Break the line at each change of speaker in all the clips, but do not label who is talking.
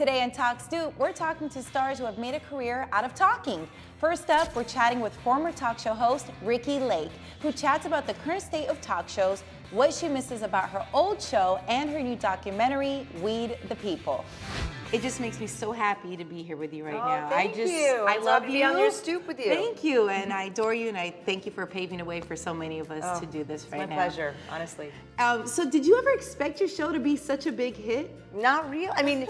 Today on Talk Stoop, we're talking to stars who have made a career out of talking. First up, we're chatting with former talk show host Ricki Lake, who chats about the current state of talk shows, what she misses about her old show, and her new documentary, Weed the People. It just makes me so happy to be here with you right now.
Thank you.
I love you.
To be on your stoop with you.
Thank you, and I adore you, and I thank you for paving the way for so many of us to do this right now.
It's my pleasure, honestly.
So did you ever expect your show to be such a big hit?
Not real. I mean,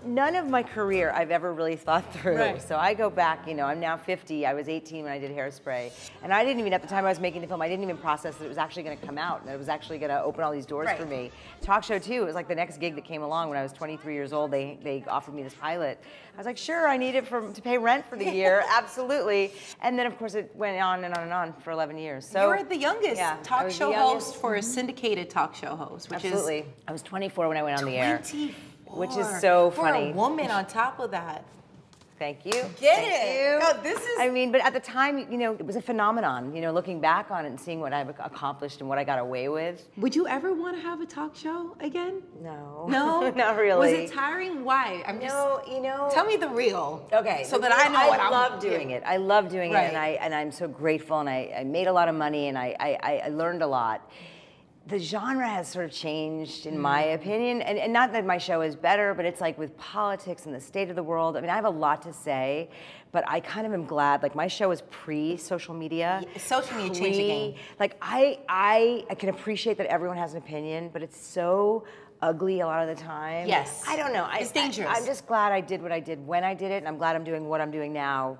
none of my career I've ever really thought through.
Right.
So I go back, you know, I'm now 50. I was 18 when I did Hairspray. And I didn't even, at the time I was making the film, I didn't even process that it was actually going to come out and it was actually going to open all these doors for me. Talk show too, it was like the next gig that came along when I was 23 years old. They offered me this pilot. I was like, sure, I need it to pay rent for the year, absolutely. And then of course it went on and on and on for 11 years. So
you were the youngest talk show host for a syndicated talk show host, which
is I was 24 when I went on the air.
24.
Which is so funny.
For a woman on top of that.
Thank you.
Get it.
Oh, this is. I mean, but at the time, you know, it was a phenomenon. You know, looking back on it and seeing what I've accomplished and what I got away with.
Would you ever want to have a talk show again?
No.
No?
Not really.
Was it tiring? Why?
You know.
Tell me the real.
Okay.
So that I know what I'm.
I love doing it. I love doing it, and I'm so grateful, and I made a lot of money, and I learned a lot. The genre has sort of changed, in my opinion, and not that my show is better, but it's like with politics and the state of the world. I mean, I have a lot to say, but I kind of am glad. Like my show is pre-social media.
Social media changed the game.
Like I can appreciate that everyone has an opinion, but it's so ugly a lot of the time.
Yes.
I don't know.
It's dangerous.
I'm just glad I did what I did when I did it, and I'm glad I'm doing what I'm doing now.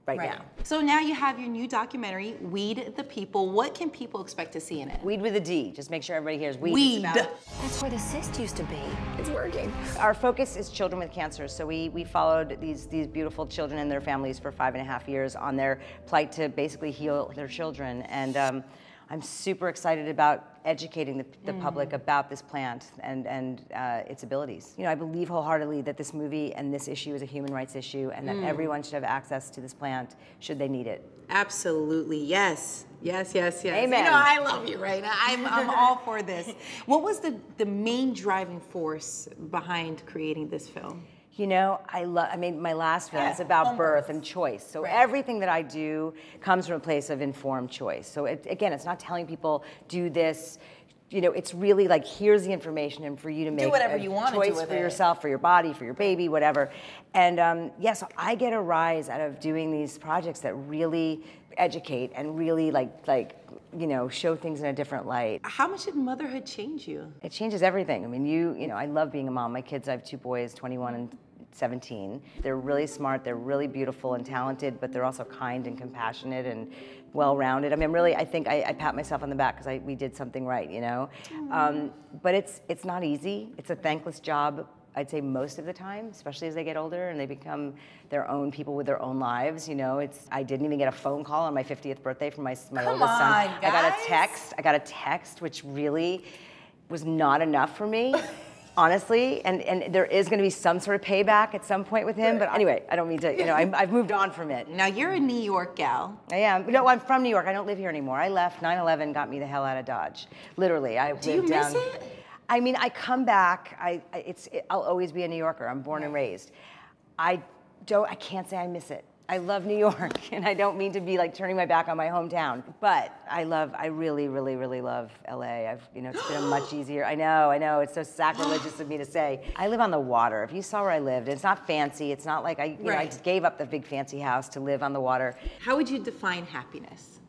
Right now.
So now you have your new documentary, Weed the People. What can people expect to see in it?
Weed with a D. Just make sure everybody hears weed.
Weed.
That's where the cyst used to be. It's working.
Our focus is children with cancer. So we followed these beautiful children and their families for 5.5 years on their plight to basically heal their children. And I'm super excited about educating the public about this plant and its abilities. You know, I believe wholeheartedly that this movie and this issue is a human rights issue and that everyone should have access to this plant should they need it.
Absolutely, yes. Yes, yes, yes.
Amen.
You know, I love you right now. I'm all for this. What was the main driving force behind creating this film?
You know, I mean, my last film is about birth and choice. So everything that I do comes from a place of informed choice. So again, it's not telling people, do this. You know, it's really like, here's the information and for you to make
whatever you want to do
choice for yourself, for your body, for your baby, whatever. And so I get a rise out of doing these projects that really educate and really like you know, show things in a different light.
How much did motherhood change you?
It changes everything. I mean, you know, I love being a mom. My kids, I have 2 boys, 21 and 17. They're really smart, they're really beautiful and talented, but they're also kind and compassionate and well-rounded. I mean, I think I pat myself on the back because we did something right, you know? But it's not easy. It's a thankless job, I'd say most of the time, especially as they get older and they become their own people with their own lives, you know? I didn't even get a phone call on my 50th birthday from my oldest son.
Guys.
I got a text, which really was not enough for me. Honestly, and there is going to be some sort of payback at some point with him, but anyway, I don't mean to, you know, I've moved on from it.
Now, you're a New York gal.
I am. No, I'm from New York. I don't live here anymore. I left. 9/11 got me the hell out of Dodge. Literally,
Do you miss it?
I mean, I come back. I'll always be a New Yorker. I'm born and raised. I can't say I miss it. I love New York, and I don't mean to be like turning my back on my hometown, but I really, really, really love LA. You know, it's been a much easier. I know, it's so sacrilegious of me to say. I live on the water. If you saw where I lived, it's not fancy. It's not like I just gave up the big fancy house to live on the water.
How would you define happiness?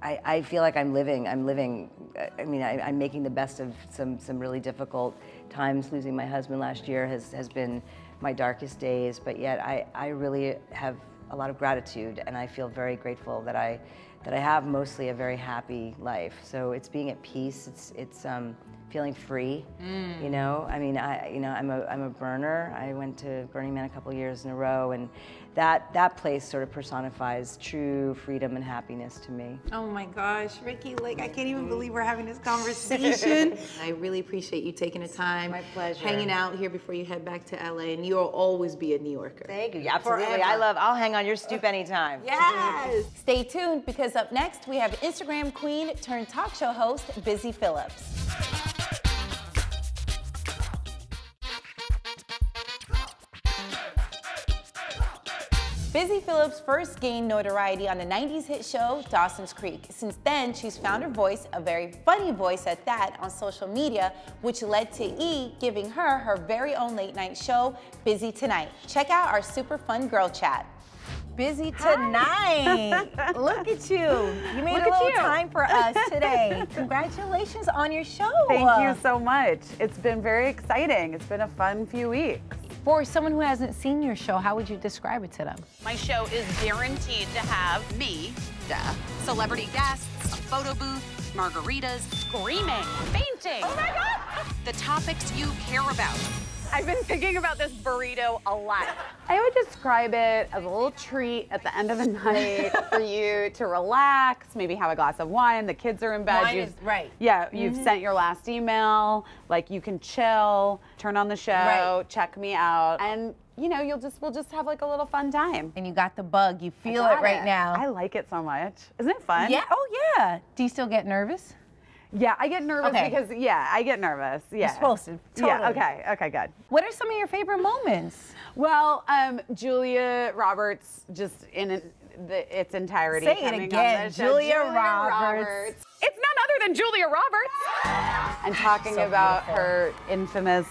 I feel like I'm living, I mean, I'm making the best of some really difficult times. Losing my husband last year has been my darkest days, but yet I really have a lot of gratitude, and I feel very grateful that I have mostly a very happy life. So it's being at peace. It's feeling free. You know, I mean, I'm a burner. I went to Burning Man a couple years in a row, and that place sort of personifies true freedom and happiness to me.
Oh my gosh, Ricki Lake, I can't even believe we're having this conversation. I really appreciate you taking the time.
My pleasure.
Hanging out here before you head back to LA, and you'll always be a New Yorker.
Thank you. Absolutely.
Forever.
I'll hang on your stoop anytime.
Yes. Stay tuned, because up next we have Instagram queen turned talk show host, Busy Philipps. Busy Philipps first gained notoriety on the 90s hit show Dawson's Creek. Since then, she's found her voice, a very funny voice at that, on social media, which led to E giving her her very own late night show, Busy Tonight. Check out our super fun girl chat. Busy Tonight. Look at you. You made a little time for us today. Congratulations on your show.
Thank you so much. It's been very exciting. It's been a fun few weeks.
For someone who hasn't seen your show, how would you describe it to them?
My show is guaranteed to have me, celebrity guests, a photo booth, margaritas, screaming, fainting. Oh my God! The topics you care about. I've been thinking about this burrito a lot.
I would describe it as a little treat at the end of the night for you to relax, maybe have a glass of wine, the kids are in bed.
Wine is right.
Yeah, you've sent your last email, like you can chill, turn on the show, check me out, and you know, we'll just have like a little fun time.
And you got the bug, you feel it right now.
I like it so much. Isn't it fun?
Yeah, oh yeah. Do you still get nervous?
Yeah, I get nervous because, I get nervous. Yeah.
You're supposed to, totally.
Yeah, okay, good.
What are some of your favorite moments?
Well, Julia Roberts, just in its entirety.
Say it again, Julia Roberts.
It's none other than Julia Roberts. And talking
So
about
beautiful.
her infamous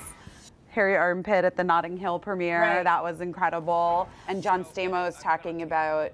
hairy armpit at the Notting Hill premiere.
Right.
That was incredible. And John Stamos talking about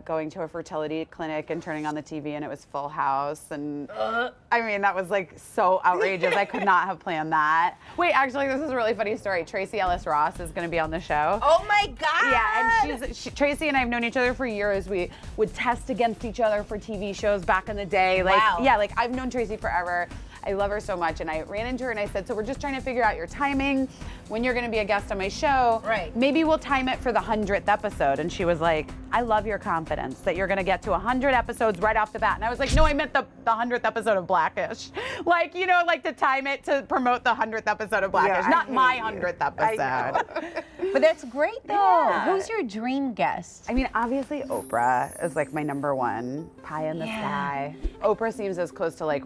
going to a fertility clinic and turning on the TV and it was Full House. And I mean, that was like so outrageous. I could not have planned that. Wait, actually, this is a really funny story. Tracee Ellis Ross is going to be on the show.
Oh my God!
Yeah, and Tracee and I have known each other for years. We would test against each other for TV shows back in the day. Like,
wow.
Yeah, like I've known Tracee forever. I love her so much, and I ran into her and I said, so we're just trying to figure out your timing, when you're gonna be a guest on my show.
Right.
Maybe we'll time it for the 100th episode. And she was like, I love your confidence that you're gonna get to 100 episodes right off the bat. And I was like, no, I meant the 100th episode of Blackish. Like, you know, like to time it to promote the 100th episode of Blackish, not my 100th episode.
But that's great though.
Yeah.
Who's your dream guest?
I mean, obviously Oprah is like my #1, pie in the sky. Oprah seems as close to like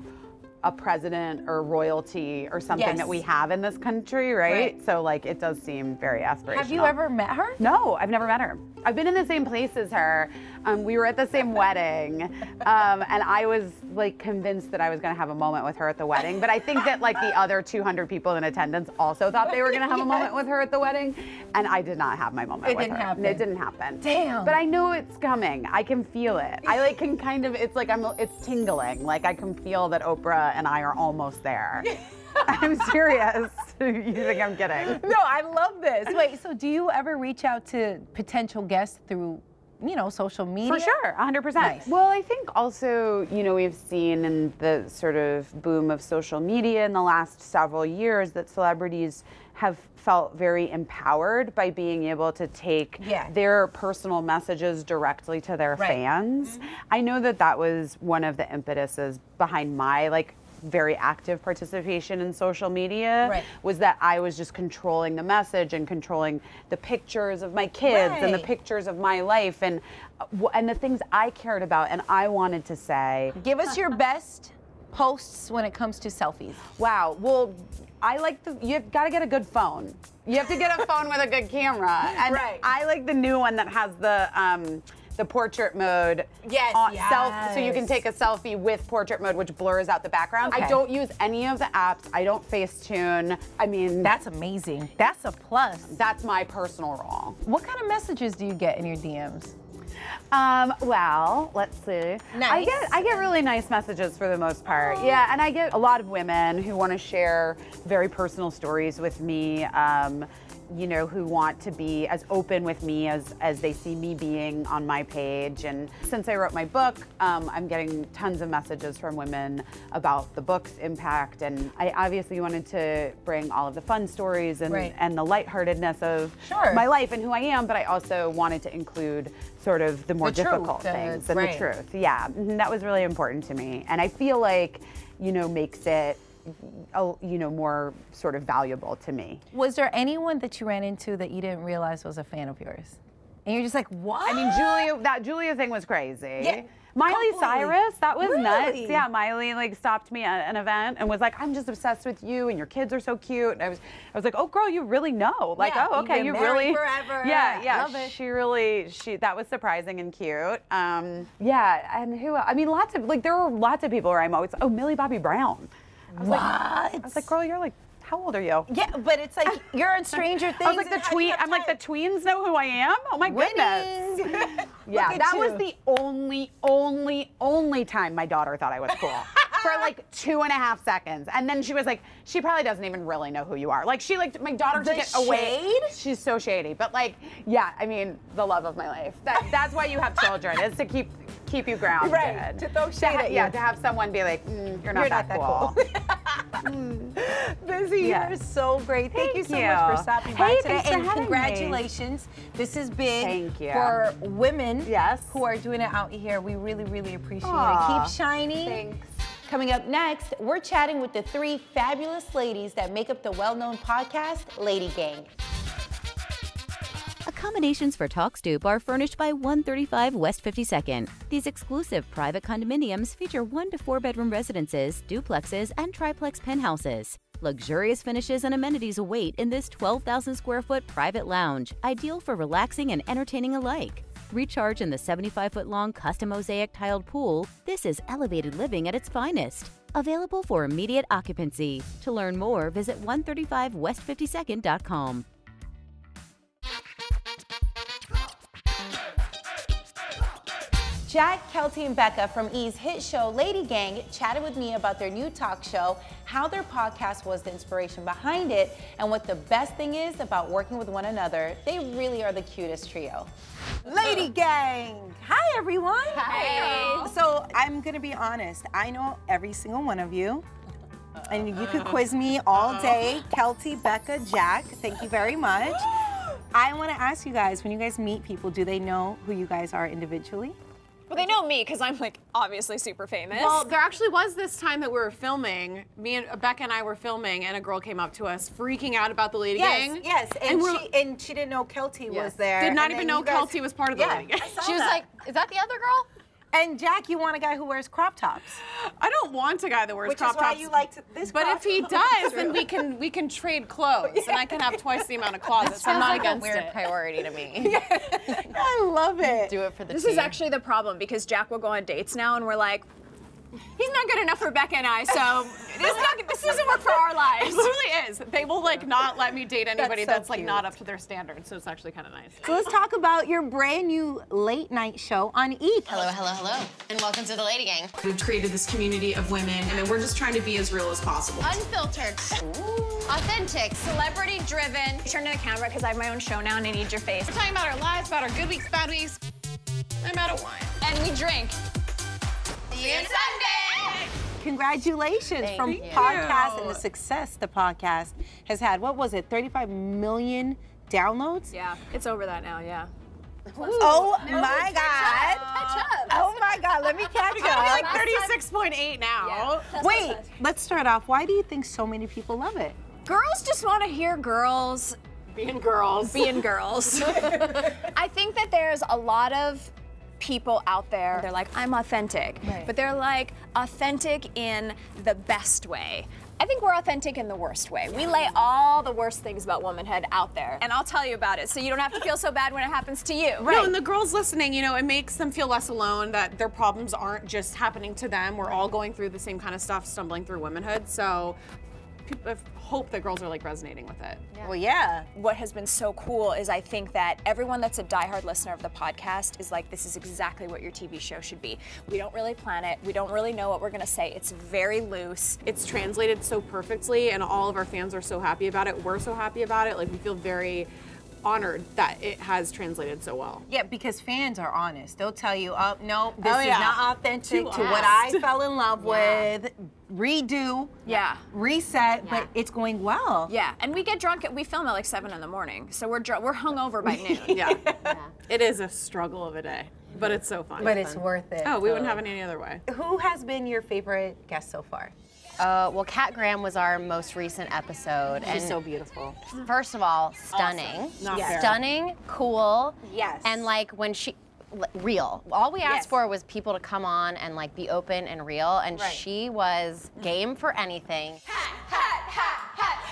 a president or royalty or something that we have in this country, right? So like it does seem very aspirational.
Have you ever met her?
No, I've never met her. I've been in the same place as her. We were at the same wedding, and I was like convinced that I was gonna have a moment with her at the wedding, but I think that like the other 200 people in attendance also thought they were gonna have a moment with her at the wedding, and I did not have my moment with her. It didn't happen.
Damn.
But I know it's coming. I can feel it. I like can kind of, it's like it's tingling. Like I can feel that Oprah and I are almost there. I'm serious. You think I'm kidding?
No, I love this. Wait, so do you ever reach out to potential guests through, you know, social media?
For sure, 100%.
Nice.
Well, I think also, you know, we've seen in the sort of boom of social media in the last several years that celebrities have felt very empowered by being able to take their personal messages directly to their fans. I know that that was one of the impetuses behind my like very active participation in social media, was that I was just controlling the message and controlling the pictures of my kids and the pictures of my life and the things I cared about and I wanted to say.
Give us your best posts when it comes to selfies.
Wow, well, I like you've got to get a good phone. You have to get a phone with a good camera. And I like the new one that has the portrait mode. So you can take a selfie with portrait mode, which blurs out the background. I don't use any of the apps. I don't Facetune. I mean,
that's amazing. That's a plus.
That's my personal rule.
What kind of messages do you get in your DMs?
Well, let's see.
Nice.
I get really nice messages for the most part. Yeah, and I get a lot of women who want to share very personal stories with me. You know, who want to be as open with me as they see me being on my page. And since I wrote my book, I'm getting tons of messages from women about the book's impact. And I obviously wanted to bring all of the fun stories and the lightheartedness of my life and who I am, but I also wanted to include sort of the more difficult things and the truth. Yeah, that was really important to me. And I feel like, you know, makes it you know, more sort of valuable to me.
Was there anyone that you ran into that you didn't realize was a fan of yours? And you're just like, what?
I mean, that Julia thing was crazy.
Yeah.
Miley
Couple.
Cyrus, that was nuts.
Really?
Yeah, Miley like stopped me at an event and was like, "I'm just obsessed with you, and your kids are so cute." And I was like, "Oh, girl, you really know? Like,
Yeah,
oh,
you've
okay,
been
you
married
really
forever.
Yeah.
Love it.
She that was surprising and cute. Yeah, and who? I mean, lots of like there were lots of people where I'm always Millie Bobby Brown. I was like, girl, you're like, how old are you?
Yeah, but it's like you're on Stranger Things.
I was like
and how do you have
I'm like the
time?
tweens know who I am. Oh my goodness.
Winning.
Yeah,
Look at
that
you.
was the only time my daughter thought I was cool. For like 2.5 seconds. And then she was like, she probably doesn't even really know who you are. Like she like my daughter took it away.
shade?
She's so shady. But like, yeah, I mean, the love of my life. That's why you have children, is to keep you grounded.
Right, to throw shade at you.
Yeah, to have someone be like, you're not that cool.
Busy,
Yeah.
you're so great. Thank you so
Thank
much
you.
for stopping
Hey,
by today.
thanks for
And
having me.
congratulations. This is big
Thank you.
for women
Yes.
who are doing it out here. We really, really appreciate
Aw,
it. Keep shining.
Thanks.
Coming up next, we're chatting with the 3 fabulous ladies that make up the well-known podcast, Lady Gang.
Accommodations for Talk Stoop are furnished by 135 West 52nd. These exclusive private condominiums feature 1 to 4 bedroom residences, duplexes, and triplex penthouses. Luxurious finishes and amenities await in this 12,000 square foot private lounge, ideal for relaxing and entertaining alike. Recharge in the 75-foot long custom mosaic tiled pool. This is elevated living at its finest. Available for immediate occupancy. To learn more, visit 135west52nd.com.
Jack, Kelty, and Becca from E's hit show Lady Gang chatted with me about their new talk show, how their podcast was the inspiration behind it, and what the best thing is about working with one another. They really are the cutest trio. Lady Gang! Hi, everyone.
Hi.
So I'm gonna be honest. I know every single one of you. And you could quiz me all day. Kelty, Becca, Jack, thank you very much. I wanna ask you guys, when you guys meet people, do they know who you guys are individually?
Well, they know me because I'm like obviously super famous.
Well, there actually was this time that we were filming. Me and Becca and I were filming, and a girl came up to us freaking out about the Lady Gang.
Yes, and she didn't know Kelty was there.
Did not
and
even
then
know
you guys-
Kelty was part of the Lady Gang.
she was like, "Is that the other girl?"
And Jack, you want a guy who wears crop tops.
I don't want a guy that wears
Which
crop
is why
tops.
you like this
But
crop
if he
top.
does, then we can trade clothes, and I can have twice the amount of closets. I'm not against
weird
it.
priority to me.
I love it.
Do it for the This is actually the problem because Jack will go on dates now, and we're like, he's not good enough for Becca and I, so this doesn't work for our lives.
It literally is. They will like not let me date anybody
so
that's like
cute.
not up to their standards. So it's actually kind of nice.
So let's talk about your brand new late night show on E!
Hello, hello, hello, and welcome to the Lady Gang.
We've created this community of women, and we're just trying to be as real as possible.
Unfiltered, authentic,
Celebrity-driven. Turn to the camera because I have my own show now and I need your face.
We're talking about our lives, about our good weeks, bad weeks. I'm out of wine.
And we drink.
See you Sunday.
Congratulations from
you.
podcast and the success the podcast has had. What was it, 35 million downloads?
Yeah, it's over that now, yeah.
Oh my God. Oh my God, let me catch
We gotta
up.
be like 36.8 now.
Wait, let's start off. Why do you think so many people love it?
Girls just want to hear girls
Being girls.
being girls. I think that there's a lot of people out there, they're like, I'm authentic, but they're like authentic in the best way. I think we're authentic in the worst way. We lay all the worst things about womanhood out there, and I'll tell you about it so you don't have to feel so bad when it happens to you.
No, and the girls listening, you know, it makes them feel less alone, that their problems aren't just happening to them. We're all going through the same kind of stuff, stumbling through womanhood. So I hope that girls are like resonating with it.
Well, yeah.
What has been so cool is I think that everyone that's a diehard listener of the podcast is like, this is exactly what your TV show should be. We don't really plan it. We don't really know what we're gonna say. It's very loose.
It's translated so perfectly, and all of our fans are so happy about it. We're so happy about it. Like, we feel very honored that it has translated so well.
Yeah, because fans are honest. They'll tell you, oh, no, this is
yeah.
not authentic
Too
to what I fell in love with. Redo, reset, but it's going well.
Yeah, and we get drunk. We film at like 7 in the morning, so we're hungover by noon.
Yeah. It is a struggle of a day, but it's so fun.
But it's worth it.
Oh, we wouldn't have it any other way.
Who has been your favorite guest so far?
Well, Kat Graham was our most recent episode.
She's
and
so beautiful.
first of all, stunning.
Not fair.
Stunning, cool.
Yes.
And like when real. All we asked for was people to come on and like be open and real, and she was game for anything.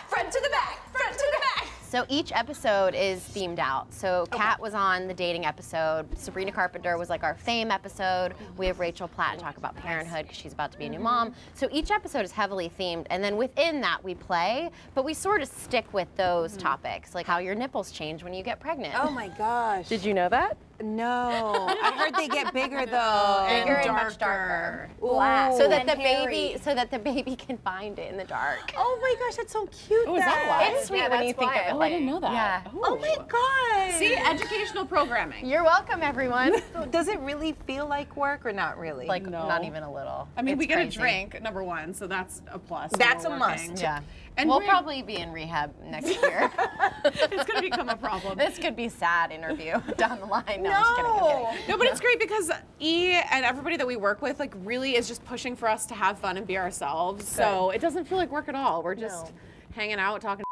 Front to the back, front to the back.
So each episode is themed out. So Kat was on the dating episode. Sabrina Carpenter was like our fame episode. We have Rachel Platt to talk about parenthood because she's about to be a new mom. So each episode is heavily themed, and then within that we play, but we sort of stick with those topics, like how your nipples change when you get pregnant.
Oh my gosh.
Did you know that?
No. I heard they get bigger though.
Bigger and
darker.
much darker.
Black.
So that the baby can find it in the dark.
Oh my gosh, that's so cute.
Oh, is that why?
It's sweet when you think of it.
Oh, I didn't know that.
Yeah.
Oh my gosh.
See, educational programming.
You're welcome, everyone.
Does it really feel like work or not really?
Like, not even a little.
I mean,
It's
we get
crazy.
a drink, number one, so that's a plus.
That's
when
a
we're
must.
working.
Yeah.
And
we'll
we're-
probably be in rehab next year.
It's going to become a problem.
This could be sad interview down the line. No, I'm just kidding. I'm kidding.
No, but it's great because E and everybody that we work with like really is just pushing for us to have fun and be ourselves. So it doesn't feel like work at all. We're just hanging out, talking.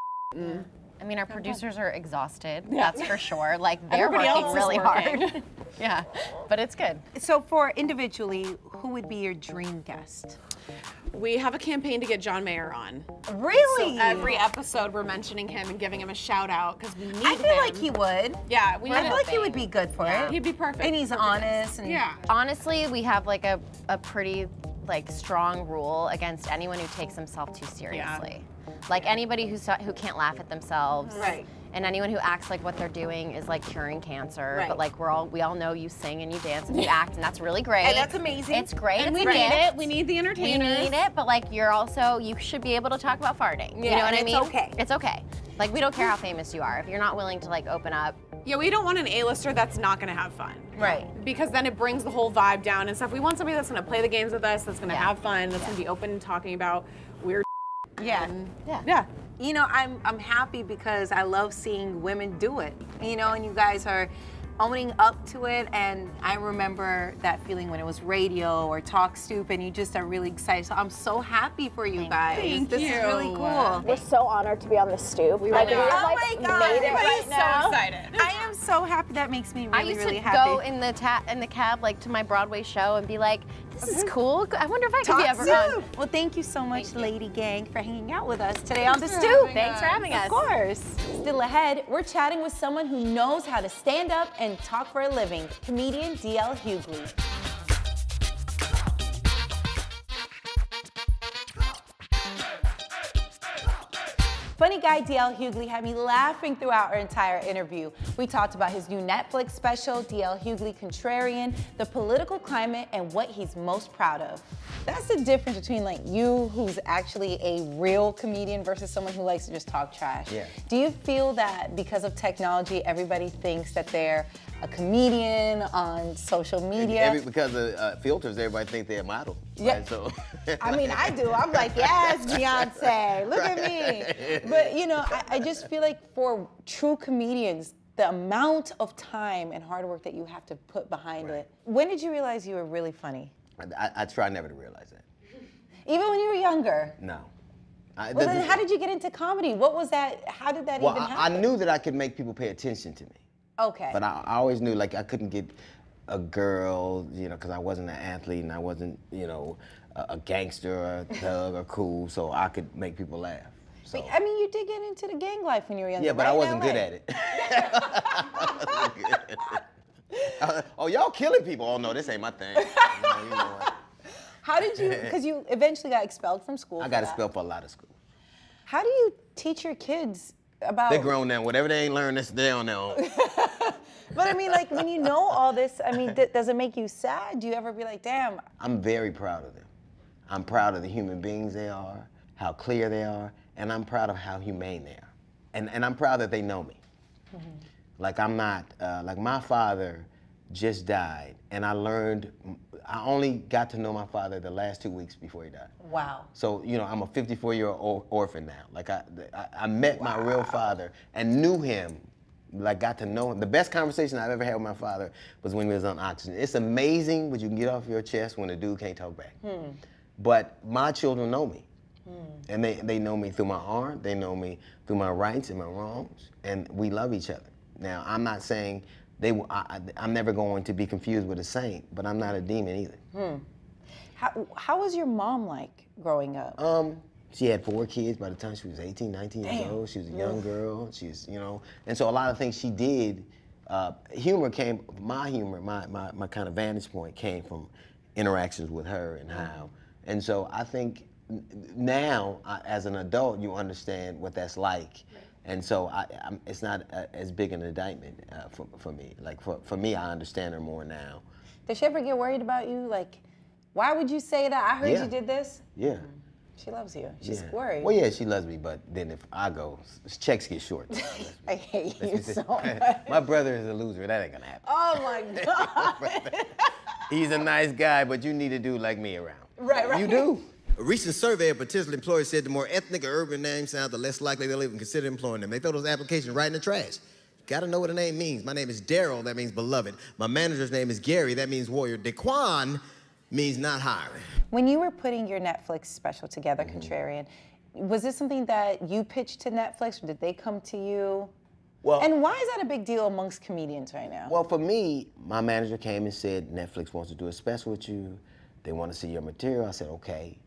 I mean, our producers are exhausted. That's for sure. Like they're
Everybody
working
else is
really
working.
hard. Yeah, but it's good.
So for individually, who would be your dream guest?
We have a campaign to get John Mayer on.
Really?
So every episode we're mentioning him and giving him a shout out because we need
I feel
him.
like he would.
Yeah, we need
I feel
him.
like he would be good for it.
He'd be perfect.
And he's honest. And
Yeah.
Honestly, we have like a pretty like strong rule against anyone who takes himself too seriously. Like anybody who can't laugh at themselves.
Right.
And anyone who acts like what they're doing is like curing cancer.
Right.
But like we all know you sing and you dance and you act, and that's really great.
And that's amazing.
It's great.
And
it's
we
great.
need it. We need the
We
entertainers.
need it, but like you should be able to talk about farting. You
Yeah,
know what
and
I
it's
mean?
okay.
It's okay. Like we don't care how famous you are. If you're not willing to like open up.
Yeah, we don't want an A-lister that's not going to have fun.
Right.
Because then it brings the whole vibe down and stuff. We want somebody that's going to play the games with us, that's going to have fun, that's going to be open and talking about weird.
Yeah.
Yeah.
You know, I'm happy because I love seeing women do it. You know, and you guys are owning up to it, and I remember that feeling when it was radio or Talk Stoop, and you just are really excited. So I'm so happy for you guys.
Thank
This is really
you.
cool.
We're so honored to be on the stoop. We like,
Oh my God,
made it
I'm
right
so
now.
excited.
I am so happy. That makes me
I
really,
used
really
to
happy.
go in the cab like to my Broadway show and be like, this is cool. I wonder if I could
Talk
be ever
Stoop.
on.
Well, thank you so much, Lady Gang, for hanging out with us today on The Stoop.
Thanks for having us.
Of course. Still ahead, we're chatting with someone who knows how to stand up and talk for a living, comedian DL Hughley. Funny guy DL Hughley had me laughing throughout our entire interview. We talked about his new Netflix special, DL Hughley Contrarian, the political climate, and what he's most proud of. That's the difference between like you, who's actually a real comedian, versus someone who likes to just talk trash.
Yeah.
Do you feel that because of technology, everybody thinks that they're a comedian on social media?
Because of filters, everybody think they're a model.
Yeah.
Right? So.
I mean, I do. I'm like, yes, Beyonce, look at me. But you know, I just feel like for true comedians, the amount of time and hard work that you have to put behind it. When did you realize you were really funny?
I try never to realize that.
Even when you were younger?
No.
Well, then how did you get into comedy? What was that? How did that even
I
happen?
knew that I could make people pay attention to me.
Okay.
But I always knew like I couldn't get a girl, you know, because I wasn't an athlete and I wasn't, you know, a gangster or a thug or cool, so I could make people laugh. So.
I mean, you did get into the gang life when you were younger.
Yeah, but
right?
I wasn't
LA.
good at it. Oh, y'all killing people. Oh, no, this ain't my thing. No, you know what?
How did you, because you eventually got expelled from school.
I got expelled for a lot of school.
How do you teach your kids about...
They're grown now. Whatever they ain't learned, they're on their own.
But I mean, like, when you know all this, I mean, does it make you sad? Do you ever be like, damn?
I'm very proud of them. I'm proud of the human beings they are, how clear they are, and I'm proud of how humane they are. And I'm proud that they know me. Mm-hmm. Like I'm not, like my father just died, and I only got to know my father the last 2 weeks before he died.
Wow.
So, you know, I'm a 54-year-old orphan now. Like I met my real father and knew him, like got to know him. The best conversation I've ever had with my father was when he was on oxygen. It's amazing what you can get off your chest when a dude can't talk back. But my children know me. And they know me through my art, they know me through my rights and my wrongs, and we love each other. Now, I'm not saying I'm never going to be confused with a saint, but I'm not a demon either.
How was your mom like growing up?
She had 4 kids by the time she was 18, 19 years old. She was a young girl. She's, you know, and so a lot of things she did, humor came, my kind of vantage point came from interactions with her and how. And so I think now, as an adult, you understand what that's like. And so it's not as big an indictment for me. Like for me, I understand her more now.
Does she ever get worried about you? Like, why would you say that? I heard you did this.
Yeah.
She loves you. She's worried.
Well, yeah, she loves me, but then if I go, checks get short.
I hate you so much.
My brother is a loser. That ain't gonna happen.
Oh my God.
He's a nice guy, but you need a dude like me around.
Right.
You do. A recent survey of potential employers said the more ethnic or urban names sound, the less likely they'll even consider employing them. They throw those applications right in the trash. Gotta know what a name means. My name is Daryl, that means beloved. My manager's name is Gary, that means warrior. Daquan means not hiring.
When you were putting your Netflix special together, Contrarian, was this something that you pitched to Netflix, or did they come to you?
Well,
and why is that a big deal amongst comedians right now?
Well, for me, my manager came and said, Netflix wants to do a special with you. They want to see your material. I said, okay.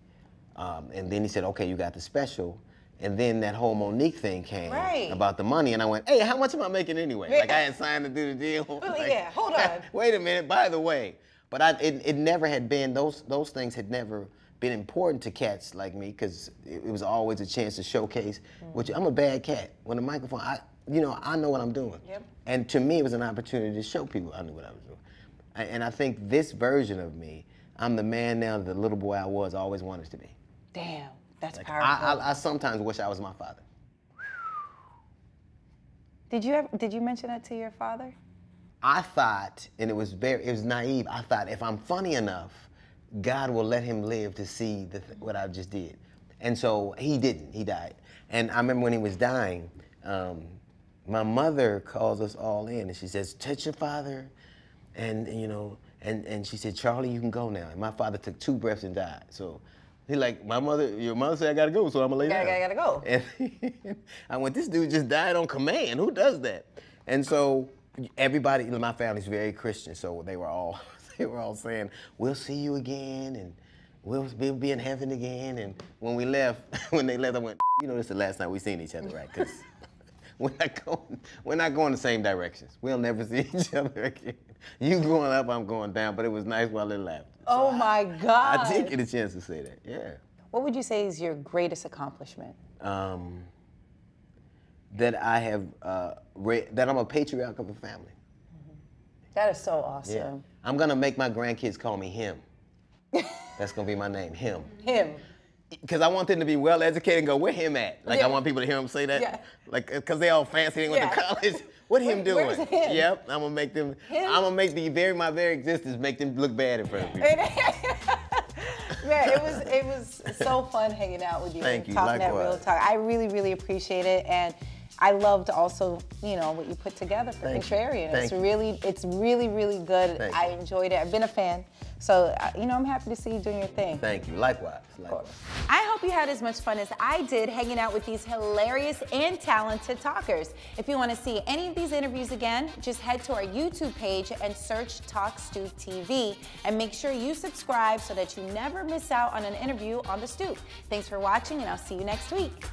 And then he said, okay, you got the special. And then that whole Monique thing came about the money, and I went, hey, how much am I making anyway? Like, I had signed to do the deal. Like,
yeah, hold on.
Wait a minute, by the way. But it never had been, those things had never been important to cats like me, because it was always a chance to showcase, which I'm a bad cat. When the microphone, I know what I'm doing. Yep. And to me, it was an opportunity to show people I knew what I was doing. And I think this version of me, I'm the man now that the little boy I was always wanted to be.
Damn, that's powerful.
I sometimes wish I was my father.
Did you mention that to your father?
I thought, and it was naive, I thought if I'm funny enough, God will let him live to see what I just did. And so he didn't, he died. And I remember when he was dying, my mother calls us all in and she says, touch your father, and you know, and she said, Charlie, you can go now. And my father took 2 breaths and died. So he like, your mother said I gotta go, so I'm gonna lay down.
I gotta go.
And I went, this dude just died on command, who does that? And so everybody, my family's very Christian, so they were all saying, we'll see you again, and we'll be in heaven again. And when they left, I went, you know, this is the last time we've seen each other, right? Because we're not going the same directions. We'll never see each other again. You going up, I'm going down, but it was nice while it lasted.
Oh my God.
I did get a chance to say that, yeah.
What would you say is your greatest accomplishment?
That I have, that I'm a patriarch of a family.
That is so awesome.
Yeah. I'm gonna make my grandkids call me him. That's gonna be my name, him.
Him.
Because I want them to be well educated and go, where him at? Like I want people to hear him say that.
Yeah.
Like, because they all fancy, they went to college. What him doing?
Where's him?
Yep, I'm gonna make them, I'm gonna make my very existence make them look bad in front of people.
Man, it was so fun hanging out with you.
Thank you,
talking that
likewise.
real talk. I really, really appreciate it. And I loved also, you know, what you put together for Contrarian. It's really, really good. I enjoyed it. I've been a fan. So, you know, I'm happy to see you doing your thing.
Thank you, likewise.
I hope you had as much fun as I did hanging out with these hilarious and talented talkers. If you want to see any of these interviews again, just head to our YouTube page and search Talk Stoop TV. And make sure you subscribe so that you never miss out on an interview on The Stoop. Thanks for watching, and I'll see you next week.